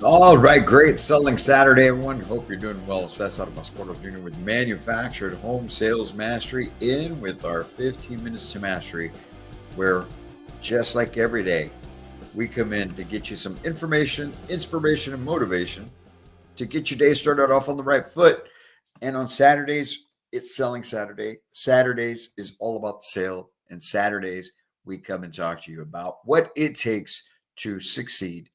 All right, great selling Saturday, everyone. Hope you're doing well. Seth out of Mascoro Jr. with Manufactured Home Sales Mastery in with our 15 minutes to mastery, where just like every day, we come in to get you some information, inspiration, and motivation to get your day started off on the right foot. And on Saturdays, it's Selling Saturday. Saturdays is all about the sale. And Saturdays, we come and talk to you about what it takes to succeed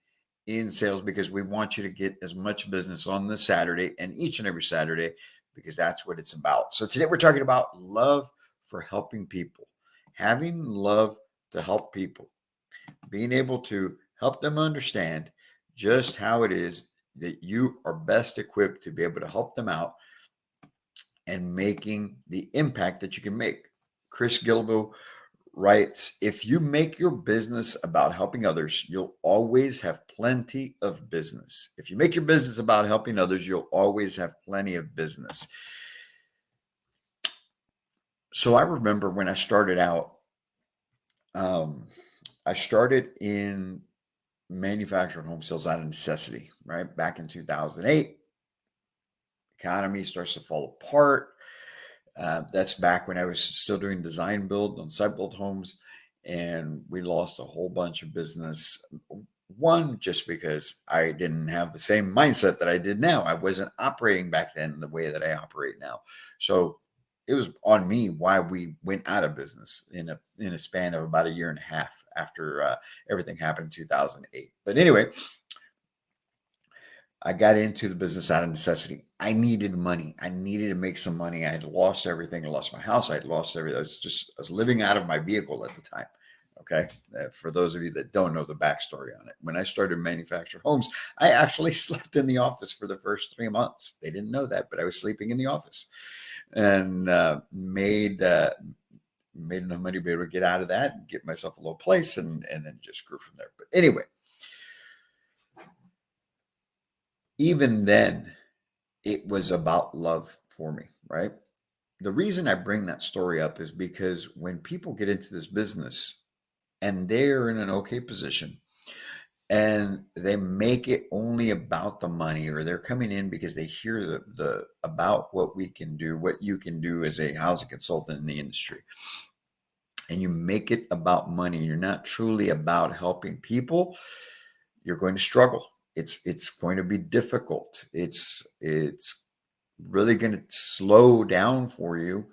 in sales because we want you to get as much business on this Saturday and each and every Saturday because that's what it's about. So today we're talking about love for helping people, having love to help people, being able to help them understand just how it is that you are best equipped to be able to help them out and making the impact that you can make. Chris Gilbo writes, if you make your business about helping others, you'll always have plenty of business. If you make your business about helping others, you'll always have plenty of business. So I remember when I started out, I started in manufacturing home sales out of necessity, right? Back in 2008, economy starts to fall apart. That's back when I was still doing design build on site built homes, and we lost a whole bunch of business. One, just because I didn't have the same mindset that I did now. I wasn't operating back then the way that I operate now. So it was on me why we went out of business in a span of about a year and a half after everything happened in 2008. But anyway, I got into the business out of necessity. I needed money. I needed to make some money. I had lost everything. I lost my house. I had lost everything. I was living out of my vehicle at the time. Okay. For those of you that don't know the backstory on it, when I started manufacturing homes, I actually slept in the office for the first 3 months. They didn't know that, but I was sleeping in the office and made enough money to be able to get out of that and get myself a little place and then just grew from there. But anyway, even then, it was about love for me, right? The reason I bring that story up is because when people get into this business and they're in an okay position and they make it only about the money, or they're coming in because they hear the about what we can do, what you can do as a housing consultant in the industry, and you make it about money, you're not truly about helping people, you're going to struggle. It's going to be difficult. It's really going to slow down for you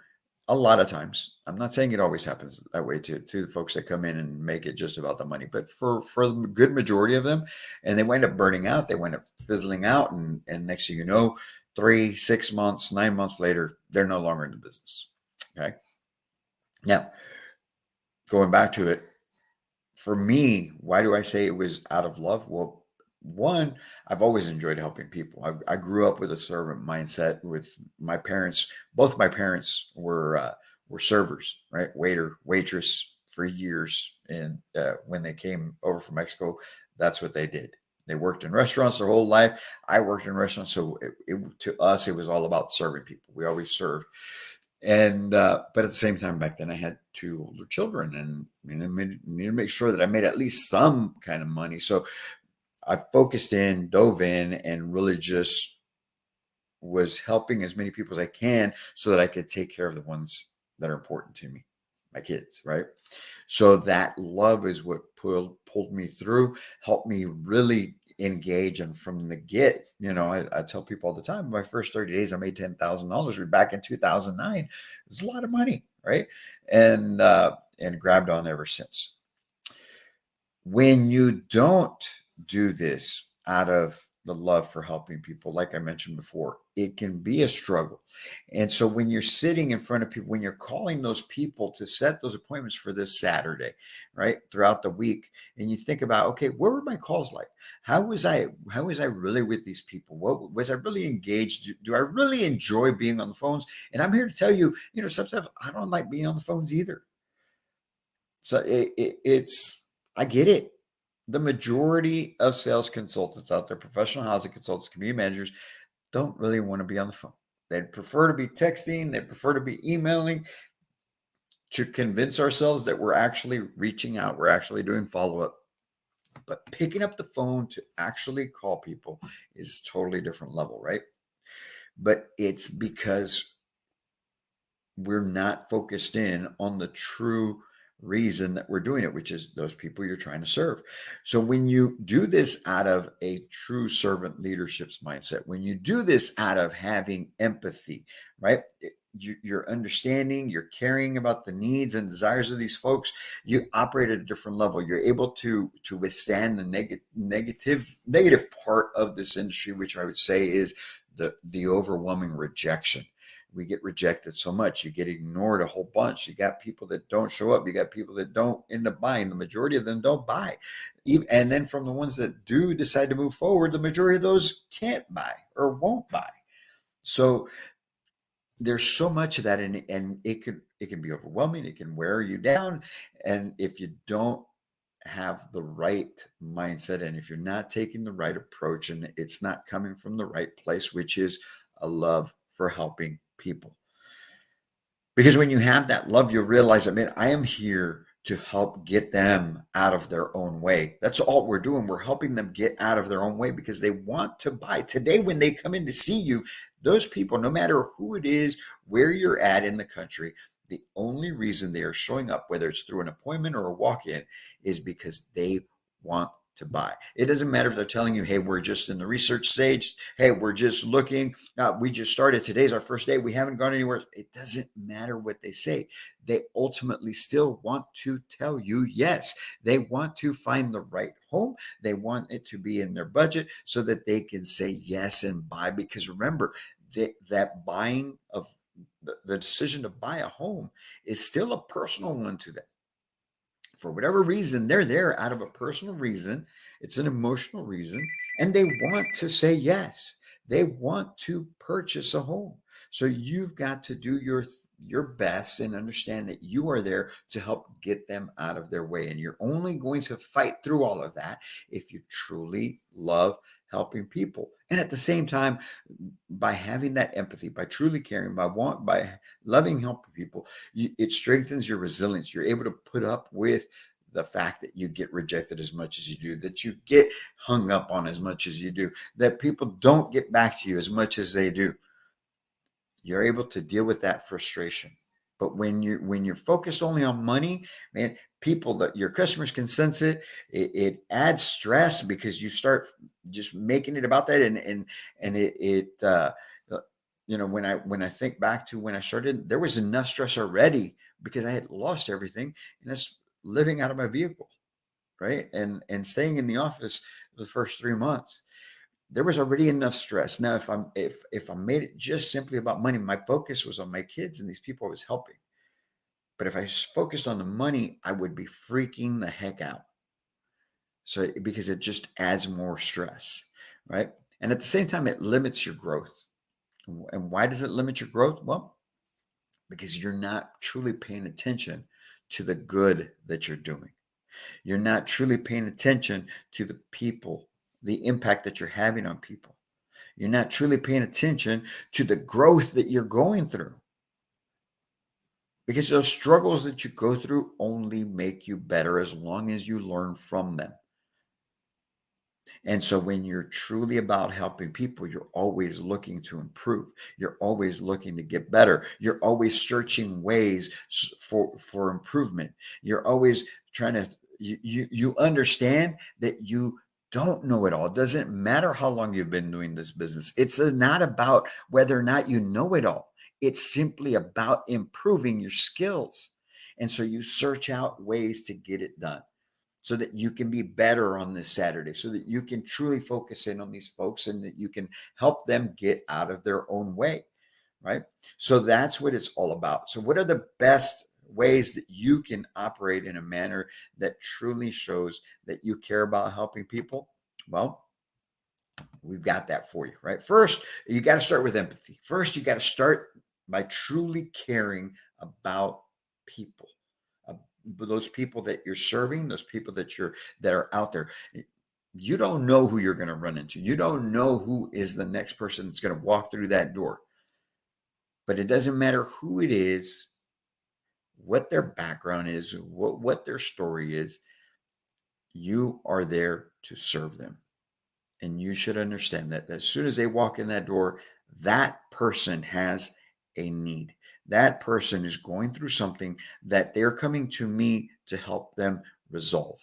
a lot of times. I'm not saying it always happens that way to the folks that come in and make it just about the money, but for the good majority of them, and they wind up burning out, they wind up fizzling out, and next thing you know, 3, 6 months, 9 months later, they're no longer in the business. Okay. Now, going back to it, for me, why do I say it was out of love? Well, one, I've always enjoyed helping people. I grew up with a servant mindset with my parents. Both my parents were servers, right? Waiter, waitress for years. And when they came over from Mexico, that's what they did. They worked in restaurants their whole life. I worked in restaurants. So to us, it was all about serving people. We always served. And but at the same time, back then I had two older children, and I needed to make sure that I made at least some kind of money. So I focused in, dove in, and really just was helping as many people as I can so that I could take care of the ones that are important to me, my kids, right? So that love is what pulled me through, helped me really engage. And from the I tell people all the time, my first 30 days, I made $10,000. We're back in 2009. It was a lot of money, right? And grabbed on ever since. When you don't do this out of the love for helping people, like I mentioned before, it can be a struggle. And so when you're sitting in front of people, when you're calling those people to set those appointments for this Saturday, right, throughout the week, and you think about, okay, what were my calls like? How was I really with these people? What was I really engaged? Do I really enjoy being on the phones? And I'm here to tell you, sometimes I don't like being on the phones either. So it's I get it. The majority of sales consultants out there, professional housing consultants, community managers, don't really want to be on the phone. They'd prefer to be texting, they prefer to be emailing to convince ourselves that we're actually reaching out, we're actually doing follow up. But picking up the phone to actually call people is totally different level, right? But it's because we're not focused in on the true reason that we're doing it, which is those people you're trying to serve. So when you do this out of a true servant leadership's mindset, when you do this out of having empathy, right? You're understanding, you're caring about the needs and desires of these folks. You operate at a different level. You're able to withstand the negative part of this industry, which I would say is the overwhelming rejection. We get rejected so much. You get ignored a whole bunch. You got people that don't show up. You got people that don't end up buying. The majority of them don't buy. And then from the ones that do decide to move forward, the majority of those can't buy or won't buy. So there's so much of that, and it can be overwhelming. It can wear you down. And if you don't have the right mindset, and if you're not taking the right approach, and it's not coming from the right place, which is a love for helping people. Because when you have that love, you realize, I mean, I am here to help get them out of their own way. That's all we're doing. We're helping them get out of their own way because they want to buy. Today, when they come in to see you, those people, no matter who it is, where you're at in the country, the only reason they are showing up, whether it's through an appointment or a walk-in, is because they want to buy. It doesn't matter if they're telling you, hey, we're just in the research stage. Hey, we're just looking. We just started. Today's our first day. We haven't gone anywhere. It doesn't matter what they say. They ultimately still want to tell you yes. They want to find the right home. They want it to be in their budget so that they can say yes and buy. Because remember, that buying of the decision to buy a home is still a personal one to them. For whatever reason, they're there out of a personal reason. It's an emotional reason, and they want to say yes. They want to purchase a home. So you've got to do your best and understand that you are there to help get them out of their way. And you're only going to fight through all of that if you truly love helping people. And at the same time, by having that empathy, by truly caring, by loving helping people, it strengthens your resilience. You're able to put up with the fact that you get rejected as much as you do, that you get hung up on as much as you do, that people don't get back to you as much as they do. You're able to deal with that frustration. But when you're focused only on money, man, people that your customers can sense it. It adds stress because you start just making it about that, and when I think back to when I started, there was enough stress already because I had lost everything and it's living out of my vehicle, right, and staying in the office the first 3 months. There was already enough stress. Now, if I made it just simply about money, my focus was on my kids and these people I was helping. But if I focused on the money, I would be freaking the heck out. So because it just adds more stress, right? And at the same time, it limits your growth. And why does it limit your growth? Well, because you're not truly paying attention to the good that you're doing. You're not truly paying attention to the people, the impact that you're having on people. You're not truly paying attention to the growth that you're going through. Because those struggles that you go through only make you better as long as you learn from them. And so when you're truly about helping people, you're always looking to improve. You're always looking to get better. You're always searching ways for improvement. You're always trying to you understand that you don't know it all. It doesn't matter how long you've been doing this business. It's not about whether or not you know it all. It's simply about improving your skills. And so you search out ways to get it done so that you can be better on this Saturday, so that you can truly focus in on these folks and that you can help them get out of their own way, right? So that's what it's all about. So what are the best ways that you can operate in a manner that truly shows that you care about helping people? Well, we've got that for you, right? First, you got to start with empathy. First, you got to start by truly caring about people, uh, those people that you're serving, those people that are out there. You don't know who you're going to run into. You don't know who is the next person that's going to walk through that door. But it doesn't matter who it is, what their background is, what their story is. You are there to serve them. And you should understand that as soon as they walk in that door, that person has a need. That person is going through something that they're coming to me to help them resolve.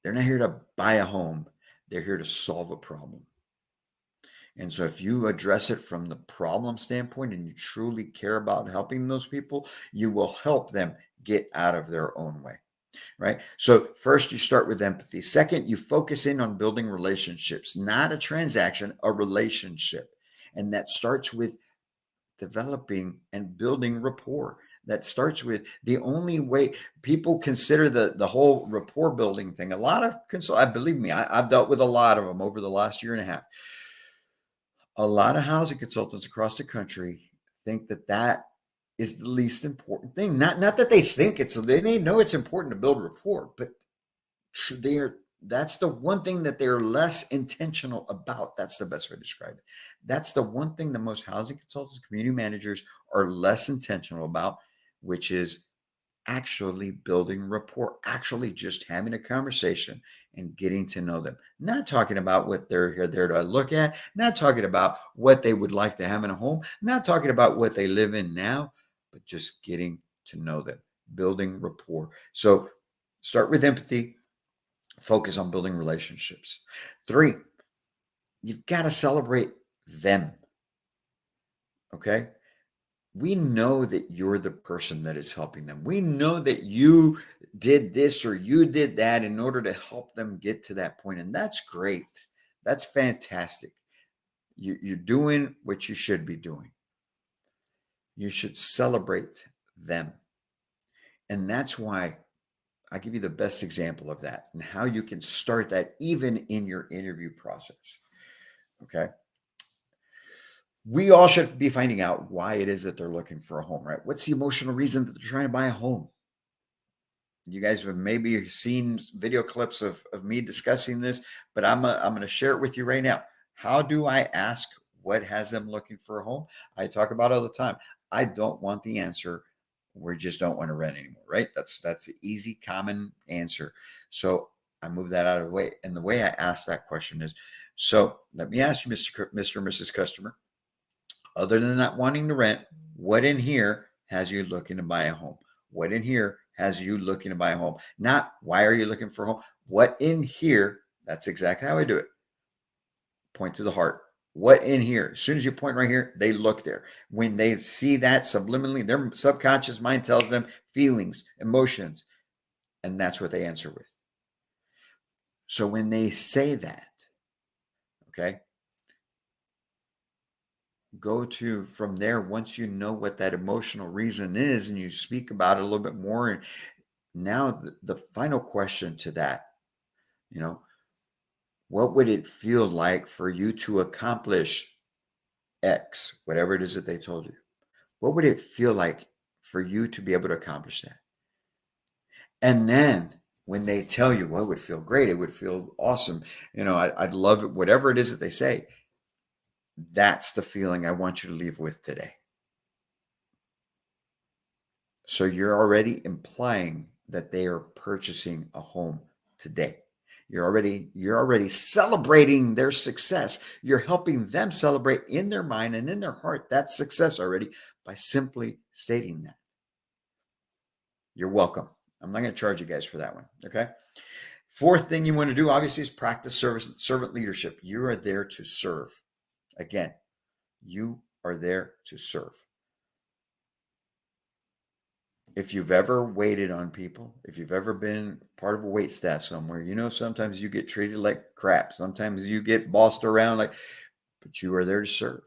They're not here to buy a home, they're here to solve a problem. And so, if you address it from the problem standpoint and you truly care about helping those people, you will help them get out of their own way. Right. So, first, you start with empathy. Second, you focus in on building relationships, not a transaction, a relationship. And that starts with developing and building rapport. That starts with the only way people consider the whole rapport building thing. A lot of I believe me, I've dealt with a lot of them over the last year and a half. A lot of housing consultants across the country think that that is the least important thing. Not that they think they know it's important to build rapport, but they're that's the one thing that they're less intentional about. That's the best way to describe it. That's the one thing that most housing consultants, community managers are less intentional about, which is actually building rapport, actually just having a conversation and getting to know them. Not talking about what they're there to look at, not talking about what they would like to have in a home, not talking about what they live in now, but just getting to know them, building rapport. So start with empathy, focus on building relationships. 3, you've got to celebrate them. Okay. We know that you're the person that is helping them. We know that you did this or you did that in order to help them get to that point. And that's great. That's fantastic. You're doing what you should be doing. You should celebrate them. And that's why I give you the best example of that and how you can start that even in your interview process. Okay. We all should be finding out why it is that they're looking for a home, right? What's the emotional reason that they're trying to buy a home? You guys have maybe seen video clips of me discussing this, but I'm going to share it with you right now. How do I ask what has them looking for a home? I talk about it all the time. I don't want the answer. We just don't want to rent anymore, right? That's the easy, common answer. So I move that out of the way. And the way I ask that question is, so let me ask you, Mr. and Mrs. Customer, other than not wanting to rent, what in here has you looking to buy a home? What in here has you looking to buy a home? Not why are you looking for a home? What in here? That's exactly how I do it. Point to the heart. What in here? As soon as you point right here, they look there. When they see that subliminally, their subconscious mind tells them feelings, emotions, and that's what they answer with. So when they say that, okay, go to from there once you know what that emotional reason is and you speak about it a little bit more. And now the final question to that, you know, what would it feel like for you to accomplish X, whatever it is that they told you? What would it feel like for you to be able to accomplish that? And then when they tell you, well, it would feel great, it would feel awesome, I'd love it, whatever it is that they say, that's the feeling I want you to leave with today. So you're already implying that they are purchasing a home today. You're already celebrating their success. You're helping them celebrate in their mind and in their heart that success already by simply stating that. You're welcome. I'm not going to charge you guys for that one. Okay. 4th thing you want to do, obviously, is practice servant leadership. You are there to serve. Again, you are there to serve. If you've ever waited on people, if you've ever been part of a wait staff somewhere, sometimes you get treated like crap. Sometimes you get bossed around but you are there to serve.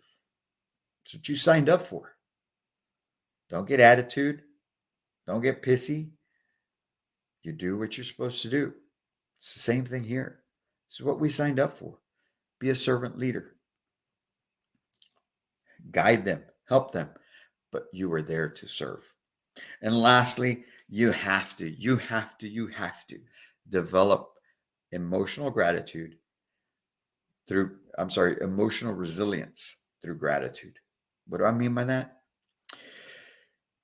That's what you signed up for. Don't get attitude. Don't get pissy. You do what you're supposed to do. It's the same thing here. This is what we signed up for. Be a servant leader. Guide them, help them, but you are there to serve. And lastly, you have to develop emotional gratitude emotional resilience through gratitude. What do I mean by that?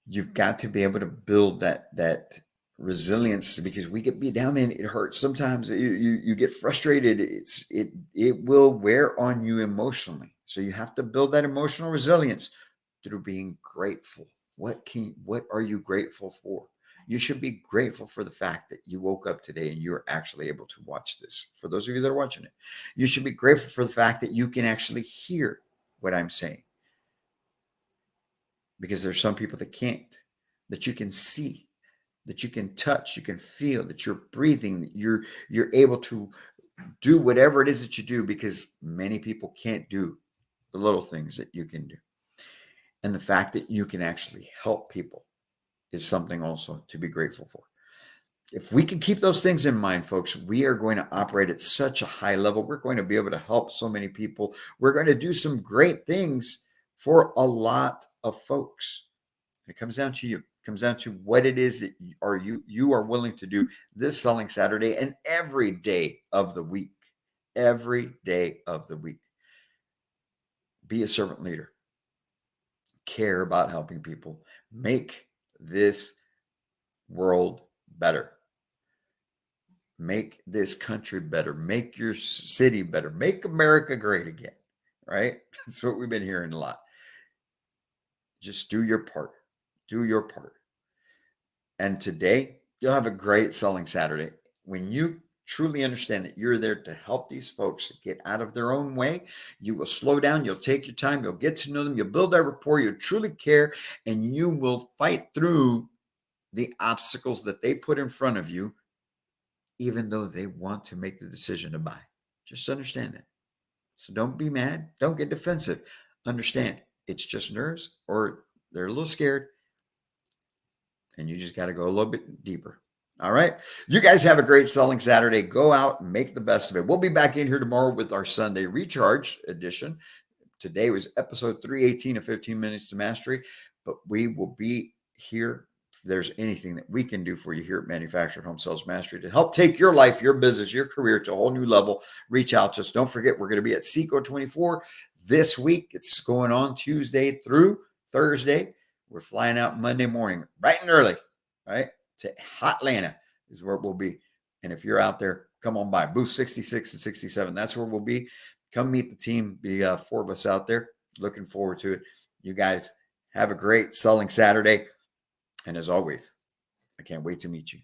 You've got to be able to build that resilience, because we get beat down, man. It hurts sometimes. You get frustrated. It will wear on you emotionally. So you have to build that emotional resilience through being grateful. What are you grateful for? You should be grateful for the fact that you woke up today and you're actually able to watch this. For those of you that are watching it, you should be grateful for the fact that you can actually hear what I'm saying, because there's some people that can't, that you can see, that you can touch, you can feel, that you're breathing, that you're able to do whatever it is that you do, because many people can't do the little things that you can do. And the fact that you can actually help people is something also to be grateful for. If we can keep those things in mind, folks, we are going to operate at such a high level. We're going to be able to help so many people. We're going to do some great things for a lot of folks. It comes down to you. It comes down to what it is that you are willing to do this selling Saturday and every day of the week. Every day of the week. Be a servant leader. Care about helping people. Make this world better. Make this country better. Make your city better. Make America great again. Right? That's what we've been hearing a lot. Just do your part. Do your part. And today, you'll have a great selling Saturday. When you truly understand that you're there to help these folks get out of their own way, you will slow down, you'll take your time, you'll get to know them, you'll build that rapport, you'll truly care, and you will fight through the obstacles that they put in front of you, even though they want to make the decision to buy. Just understand that. So don't be mad. Don't get defensive. Understand it's just nerves, or they're a little scared, and you just got to go a little bit deeper. All right. You guys have a great selling Saturday. Go out and make the best of it. We'll be back in here tomorrow with our Sunday Recharge edition. Today was episode 318 of 15 Minutes to Mastery, but we will be here. If there's anything that we can do for you here at Manufactured Home Sales Mastery to help take your life, your business, your career to a whole new level, reach out to us. Don't forget, we're going to be at Seco 24 this week. It's going on Tuesday through Thursday. We're flying out Monday morning, bright and early, right? To Hot Atlanta is where we'll be. And if you're out there, come on by. Booth 66 and 67. That's where we'll be. Come meet the team. Be 4 of us out there. Looking forward to it. You guys have a great selling Saturday. And as always, I can't wait to meet you.